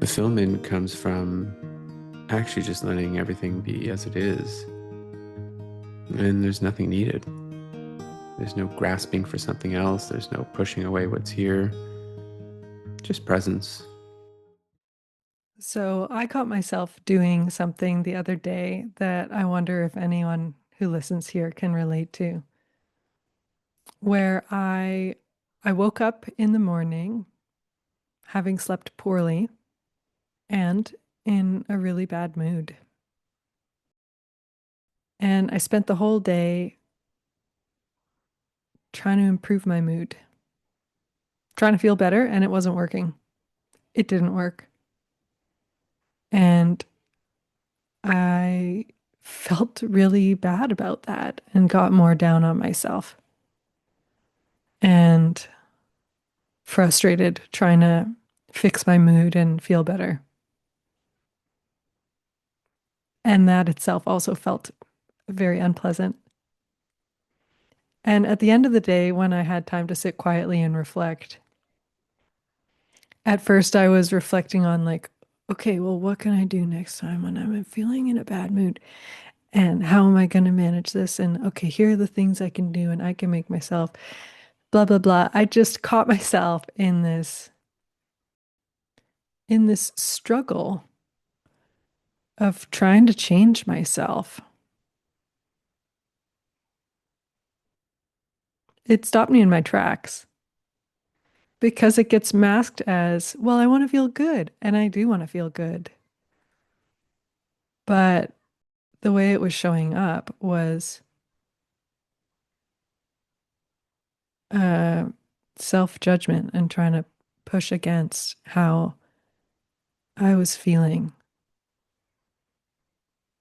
Fulfillment comes from actually just letting everything be as it is. And there's nothing needed. There's no grasping for something else. There's no pushing away what's here. Just presence. So I caught myself doing something the other day that I wonder if anyone who listens here can relate to, where I woke up in the morning having slept poorly and in a really bad mood. And I spent the whole day trying to improve my mood, trying to feel better, and it wasn't working. It didn't work. And I felt really bad about that and got more down on myself and frustrated trying to fix my mood and feel better. And that itself also felt very unpleasant. And at the end of the day, when I had time to sit quietly and reflect, at first I was reflecting on, like, okay, well, what can I do next time when I'm feeling in a bad mood? And how am I going to manage this? And okay, here are the things I can do, and I can make myself blah, blah, blah. I just caught myself in this struggle of trying to change myself. It stopped me in my tracks because it gets masked as, well, I want to feel good. And I do want to feel good. But the way it was showing up was uh, self-judgment and trying to push against how I was feeling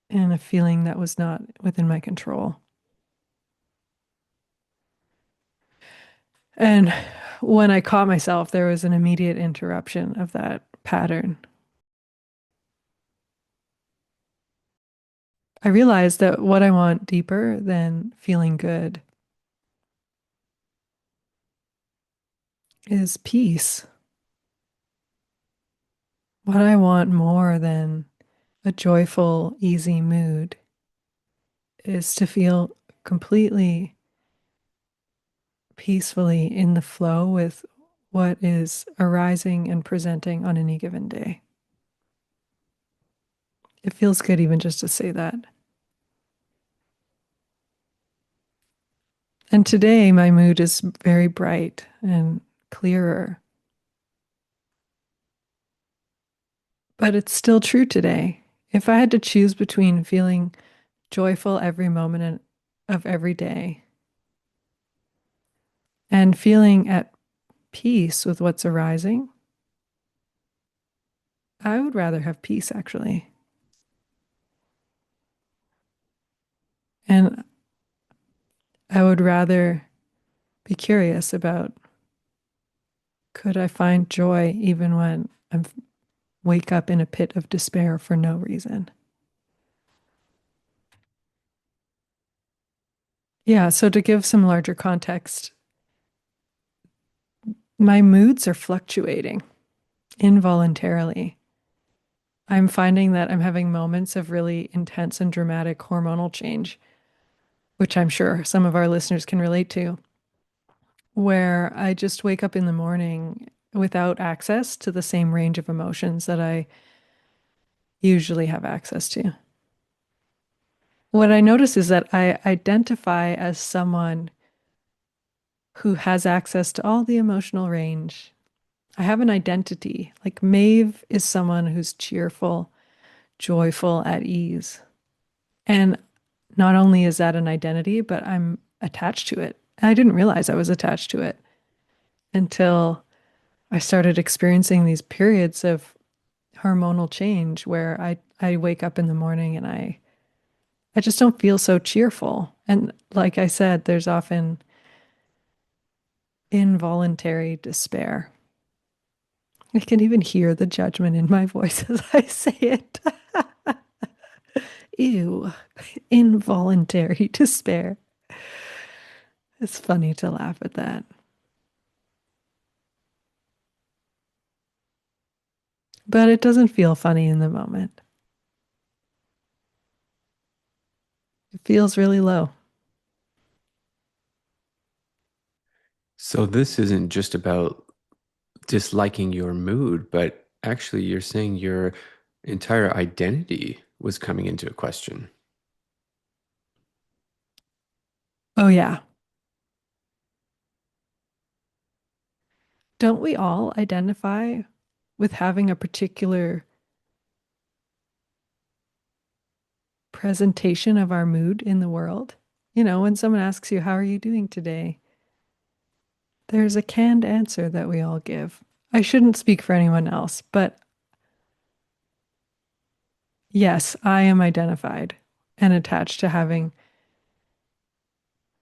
and a feeling that was not within my control. And when I caught myself, there was an immediate interruption of that pattern. I realized that what I want deeper than feeling good is peace. What I want more than a joyful, easy mood is to feel completely peacefully in the flow with what is arising and presenting on any given day. It feels good even just to say that. And today, my mood is very bright and clearer. But it's still true today. If I had to choose between feeling joyful every moment of every day and feeling at peace with what's arising, I would rather have peace, actually. And I would rather be curious about, could I find joy even when I wake up in a pit of despair for no reason? Yeah, so to give some larger context, my moods are fluctuating involuntarily. I'm finding that I'm having moments of really intense and dramatic hormonal change, which I'm sure some of our listeners can relate to, where I just wake up in the morning without access to the same range of emotions that I usually have access to. What I notice is that I identify as someone who has access to all the emotional range. I have an identity. Like Maeve is someone who's cheerful, joyful, at ease. And not only is that an identity, but I'm attached to it. I didn't realize I was attached to it until I started experiencing these periods of hormonal change where I wake up in the morning and I just don't feel so cheerful. And like I said, there's often involuntary despair. I can even hear the judgment in my voice as I say it. Ew, involuntary despair. It's funny to laugh at that. but it doesn't feel funny in the moment. It feels really low. So this isn't just about disliking your mood, but actually you're saying your entire identity was coming into a question. Oh, yeah. Don't we all identify with having a particular presentation of our mood in the world? You know, when someone asks you, how are you doing today? There's a canned answer that we all give. I shouldn't speak for anyone else, but yes, I am identified and attached to having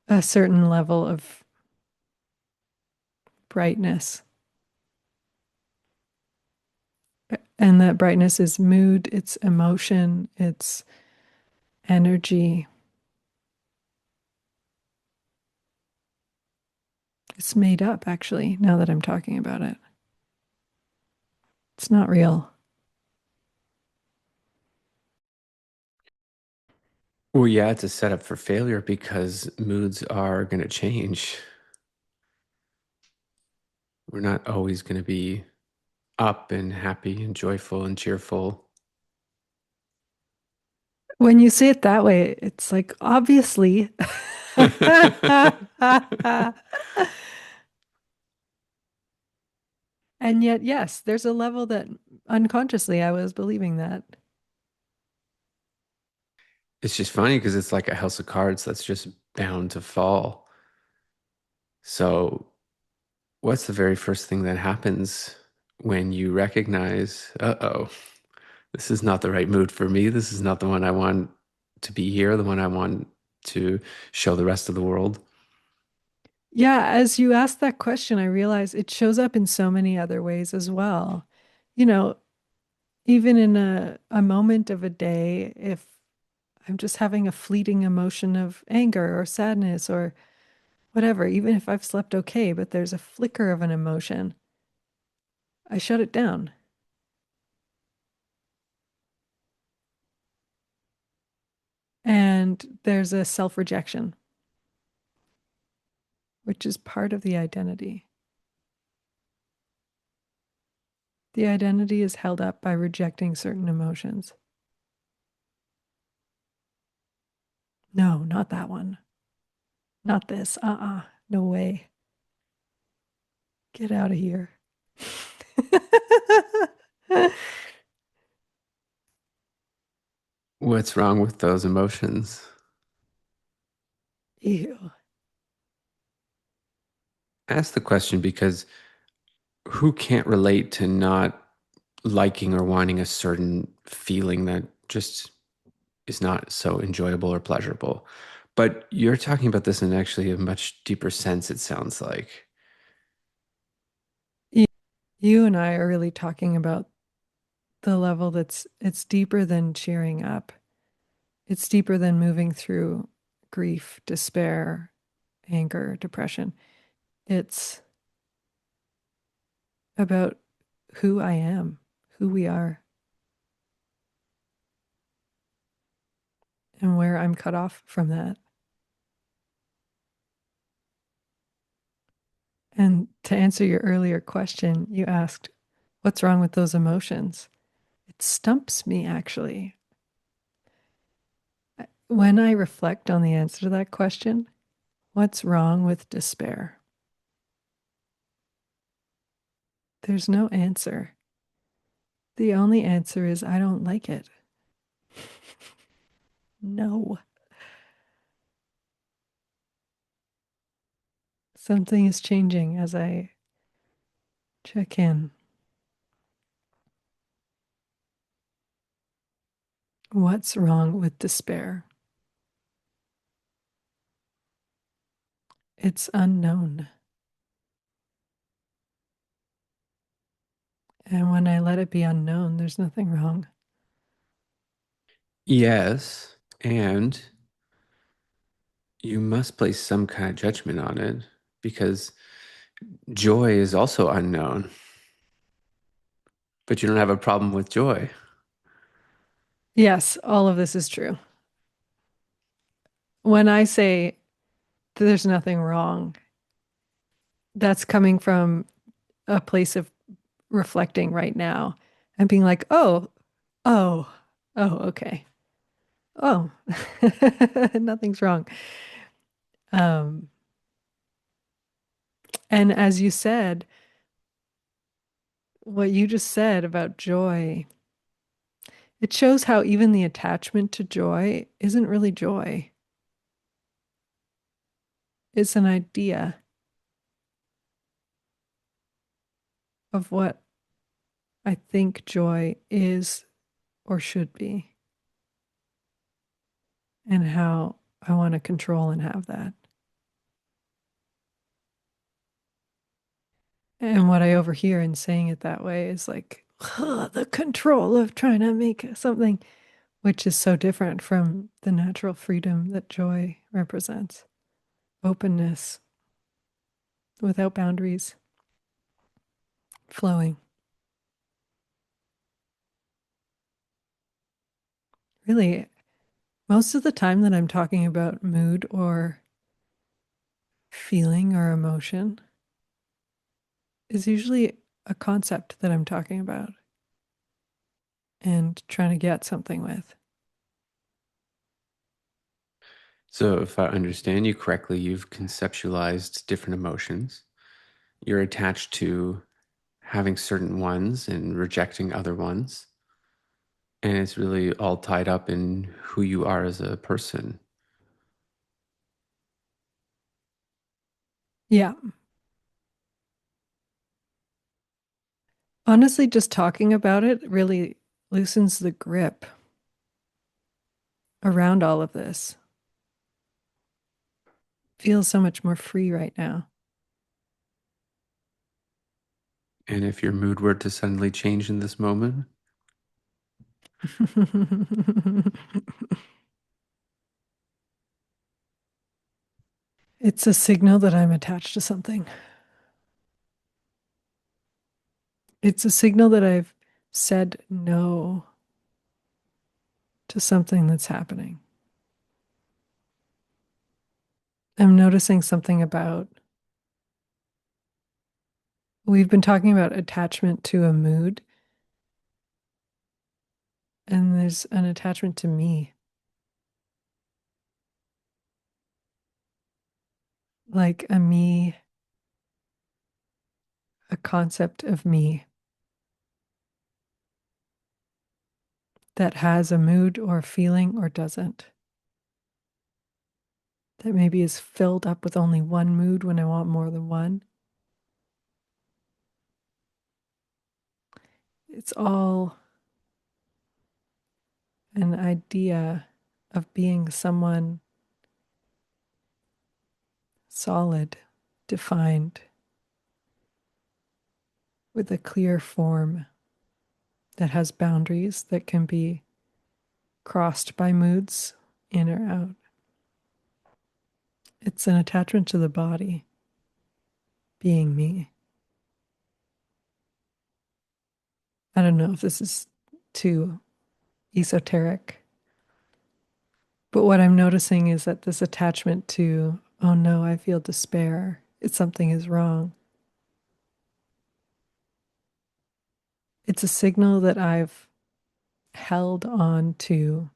a certain level of brightness. And that brightness is mood, it's emotion, it's energy. It's made up, actually, now that I'm talking about it. It's not real. Well, yeah, it's a setup for failure because moods are going to change. We're not always going to be up and happy and joyful and cheerful. When you say it that way, it's like, obviously. And yet, yes, there's a level that unconsciously I was believing that. It's just funny because it's like a house of cards that's just bound to fall. So, what's the very first thing that happens when you recognize, uh-oh, this is not the right mood for me. This is not the one I want to be here, the one I want to show the rest of the world. Yeah, as you asked that question, I realize it shows up in so many other ways as well. You know, even in a moment of a day, if I'm just having a fleeting emotion of anger or sadness or whatever, even if I've slept okay, but there's a flicker of an emotion, I shut it down. And there's a self rejection, which is part of the identity. The identity is held up by rejecting certain emotions. No, not that one. Not this. No way. Get out of here. What's wrong with those emotions? Ew. Ask the question because who can't relate to not liking or wanting a certain feeling that just is not so enjoyable or pleasurable? But you're talking about this in actually a much deeper sense, it sounds like. You and I are really talking about the level that's it's deeper than cheering up. It's deeper than moving through grief, despair, anger, depression. It's about who I am, who we are, and where I'm cut off from that. And to answer your earlier question, you asked, what's wrong with those emotions? It stumps me, actually. When I reflect on the answer to that question, what's wrong with despair? There's no answer. The only answer is I don't like it. No. Something is changing as I check in. What's wrong with despair? It's unknown. And when I let it be unknown, there's nothing wrong. Yes, and you must place some kind of judgment on it because joy is also unknown. But you don't have a problem with joy. Yes, all of this is true. When I say there's nothing wrong, that's coming from a place of reflecting right now and being like, oh, okay. Oh, nothing's wrong. Um, and as you said, what you just said about joy, it shows how even the attachment to joy isn't really joy. It's an idea of what I think joy is or should be, and how I want to control and have that. And what I overhear in saying it that way is like, the control of trying to make something, which is so different from the natural freedom that joy represents. Openness without boundaries, flowing. Really, most of the time that I'm talking about mood or feeling or emotion is usually a concept that I'm talking about and trying to get something with. So, if I understand you correctly, you've conceptualized different emotions. You're attached to having certain ones and rejecting other ones. And it's really all tied up in who you are as a person. Yeah. Honestly, just talking about it really loosens the grip around all of this. Feels so much more free right now. And if your mood were to suddenly change in this moment, It's a signal that I'm attached to something. It's a signal that I've said no to something that's happening. I'm noticing something about, we've been talking about attachment to a mood, and there's an attachment to me, like a me, a concept of me that has a mood or a feeling or doesn't. That maybe is filled up with only one mood when I want more than one. It's all an idea of being someone solid, defined, with a clear form that has boundaries that can be crossed by moods in or out. It's an attachment to the body, being me. I don't know if this is too esoteric, but what I'm noticing is that this attachment to, oh no, I feel despair, it's something is wrong. It's a signal that I've held on to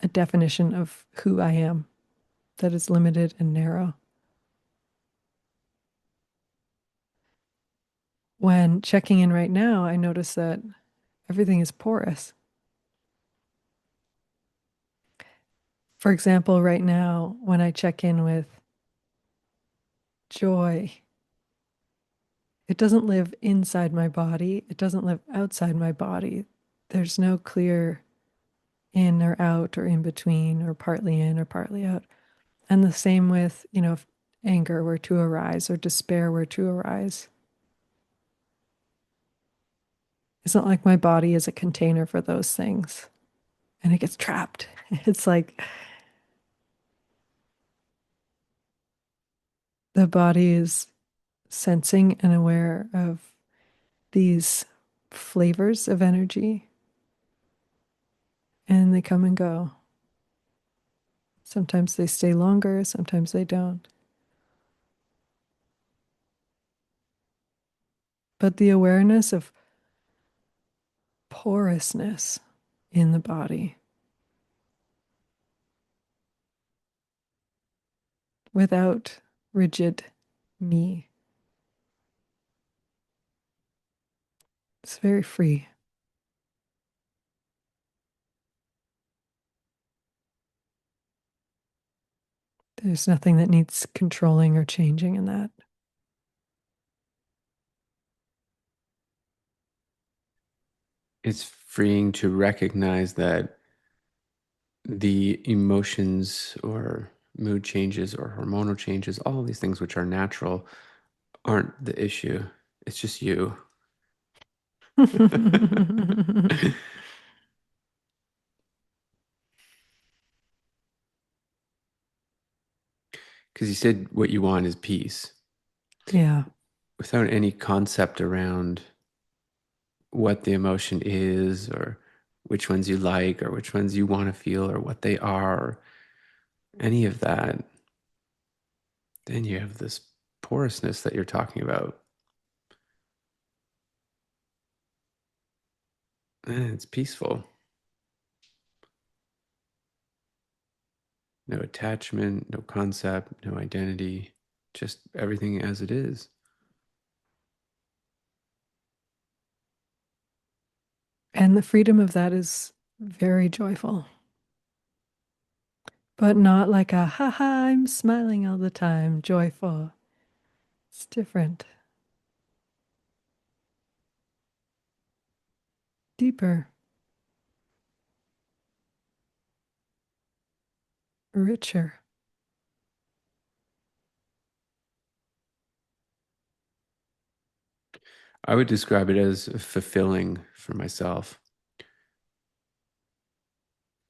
a definition of who I am that is limited and narrow. When checking in right now, I notice that everything is porous. For example, right now, when I check in with joy, it doesn't live inside my body, it doesn't live outside my body. There's no clear in or out or in between or partly in or partly out. And the same with, if anger were to arise or despair were to arise. It's not like my body is a container for those things and it gets trapped. It's like the body is sensing and aware of these flavors of energy, and they come and go. Sometimes they stay longer, sometimes they don't. But the awareness of porousness in the body without rigid me. It's very free. There's nothing that needs controlling or changing in that. It's freeing to recognize that the emotions or mood changes or hormonal changes, all of these things which are natural, aren't the issue. It's just you. Because you said what you want is peace Yeah. without any concept around what the emotion is or which ones you like or which ones you want to feel or what they are, or any of that. Then you have this porousness that you're talking about. And it's peaceful. No attachment, no concept, no identity, just everything as it is. And the freedom of that is very joyful, but not like a haha, I'm smiling all the time, joyful. It's different, deeper, richer. I would describe it as fulfilling for myself.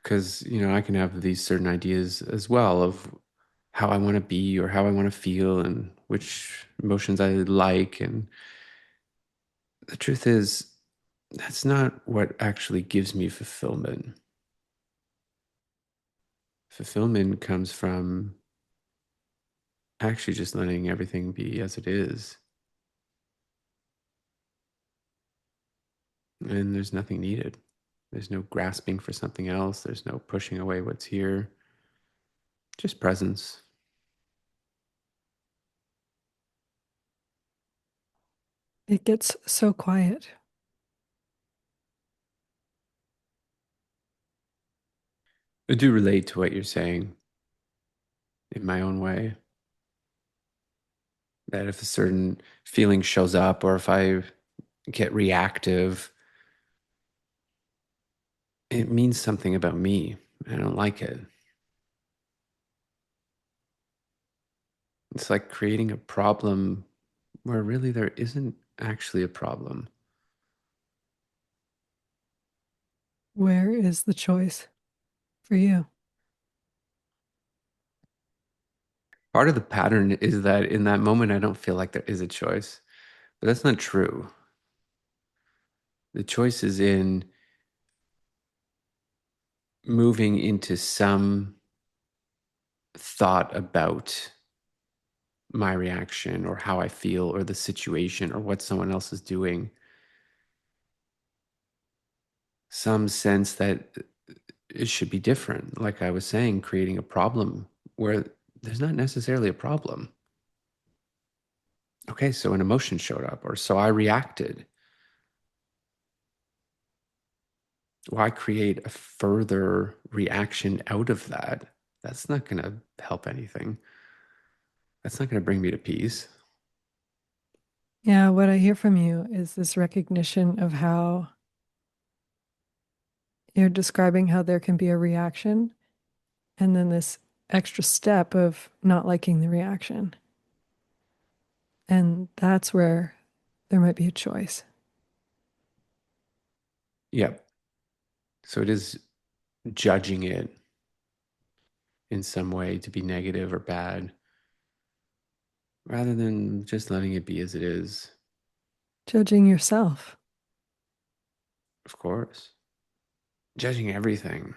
Because, I can have these certain ideas as well of how I want to be or how I want to feel and which emotions I like. And the truth is, that's not what actually gives me fulfillment. Fulfillment comes from actually just letting everything be as it is. And there's nothing needed. There's no grasping for something else. There's no pushing away what's here. Just presence. It gets so quiet. I do relate to what you're saying in my own way. That if a certain feeling shows up or if I get reactive, it means something about me. I don't like it. It's like creating a problem where really there isn't actually a problem. Where is the choice for you? Part of the pattern is that in that moment, I don't feel like there is a choice, but that's not true. The choice is in moving into some thought about my reaction or how I feel or the situation or what someone else is doing. Some sense that it should be different. Like I was saying, creating a problem where there's not necessarily a problem. Okay, so an emotion showed up, or so I reacted. Why create a further reaction out of that? That's not going to help anything. That's not going to bring me to peace. Yeah, what I hear from you is this recognition of how you're describing how there can be a reaction and then this extra step of not liking the reaction. And that's where there might be a choice. Yep. So it is judging it in some way to be negative or bad rather than just letting it be as it is. Judging yourself. Of course. Judging everything.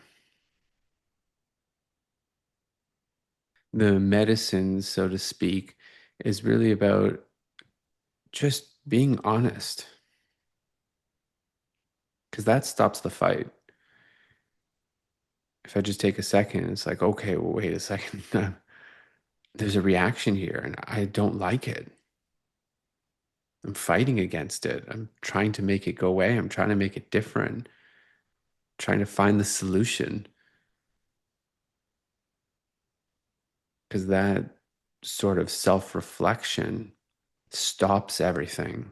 The medicine, so to speak, is really about just being honest, because that stops the fight. If I just take a second, it's like, okay, well, wait a second. There's a reaction here and I don't like it. I'm fighting against it. I'm trying to make it go away. I'm trying to make it different, trying to find the solution. Because that sort of self reflection stops everything.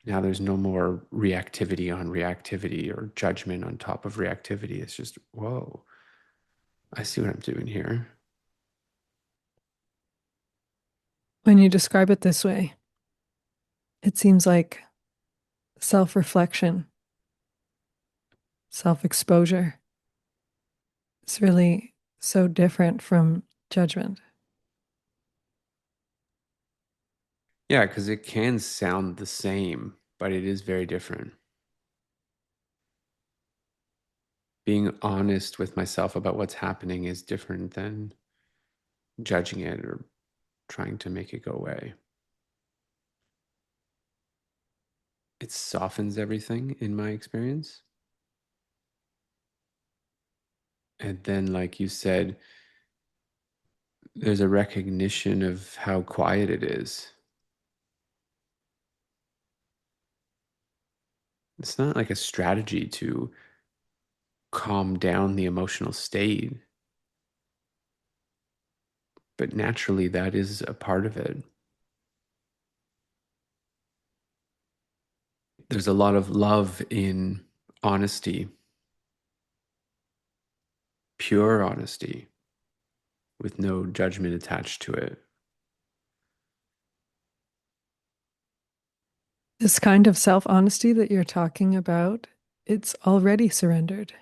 Now there's no more reactivity on reactivity or judgment on top of reactivity. It's just, whoa, I see what I'm doing here. When you describe it this way, it seems like self reflection, self exposure is really so different from judgment. Yeah, because it can sound the same, but it is very different. Being honest with myself about what's happening is different than judging it or trying to make it go away. It softens everything in my experience. And then, like you said, there's a recognition of how quiet it is. It's not like a strategy to calm down the emotional state, but naturally, that is a part of it. There's a lot of love in honesty, pure honesty, with no judgment attached to it. This kind of self honesty that you're talking about, it's already surrendered.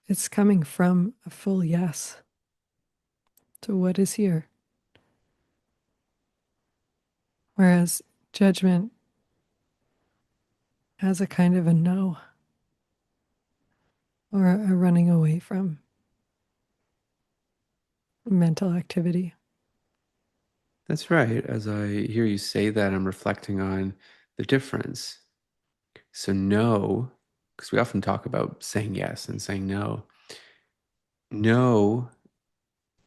It's coming from a full yes to what is here. Whereas judgment has a kind of a no or a running away from mental activity. That's right. As I hear you say that, I'm reflecting on the difference. So, no, because we often talk about saying yes and saying no. No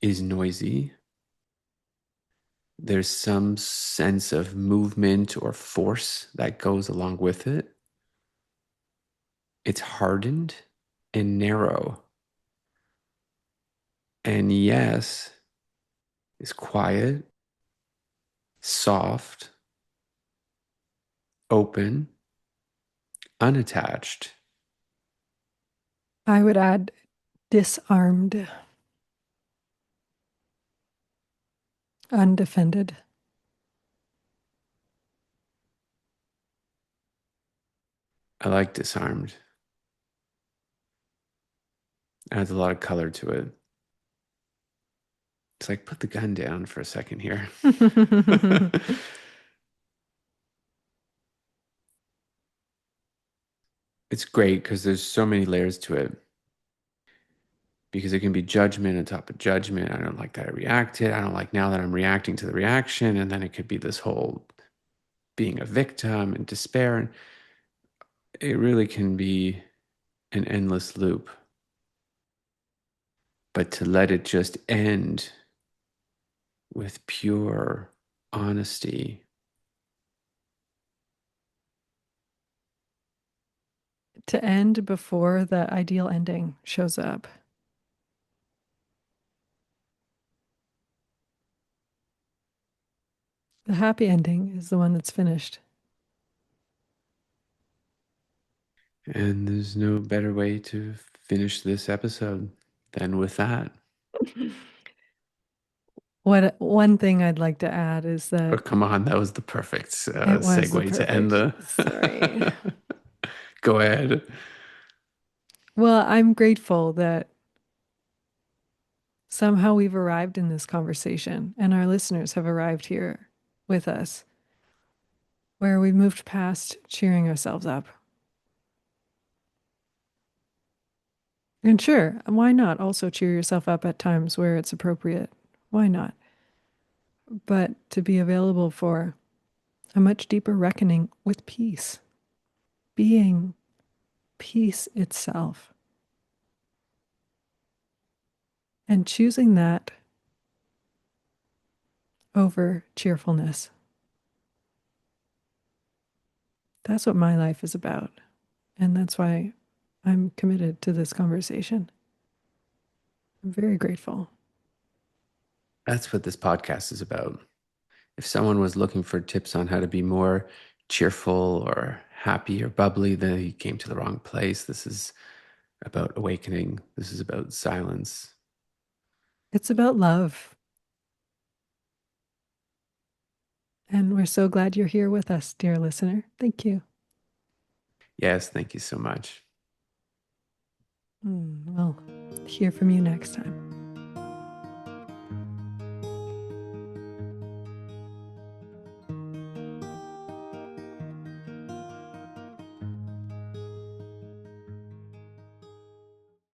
is noisy. There's some sense of movement or force that goes along with it. It's hardened and narrow. And yes is quiet, soft, open, unattached. I would add disarmed, undefended. I like disarmed. Adds a lot of color to it. It's like, put the gun down for a second here. It's great because there's so many layers to it. Because it can be judgment on top of judgment. I don't like that I reacted. I don't like now that I'm reacting to the reaction. And then it could be this whole being a victim and despair. And it really can be an endless loop. But to let it just end with pure honesty. To end before the ideal ending shows up. The happy ending is the one that's finished. And there's no better way to finish this episode than with that. What one thing I'd like to add is Oh, that come on, that was the perfect it was the segue to end perfect. the. Sorry. Go ahead. Well, I'm grateful that somehow we've arrived in this conversation and our listeners have arrived here with us, where we moved past cheering ourselves up. And sure, why not also cheer yourself up at times where it's appropriate? Why not? But to be available for a much deeper reckoning with peace, being peace itself, and choosing that over cheerfulness. That's what my life is about. And that's why I'm committed to this conversation. I'm very grateful. That's what this podcast is about. If someone was looking for tips on how to be more cheerful or happy or bubbly, then he came to the wrong place. This is about awakening. This is about silence. It's about love. And we're so glad you're here with us, dear listener. Thank you. Yes, thank you so much. We'll hear from you next time.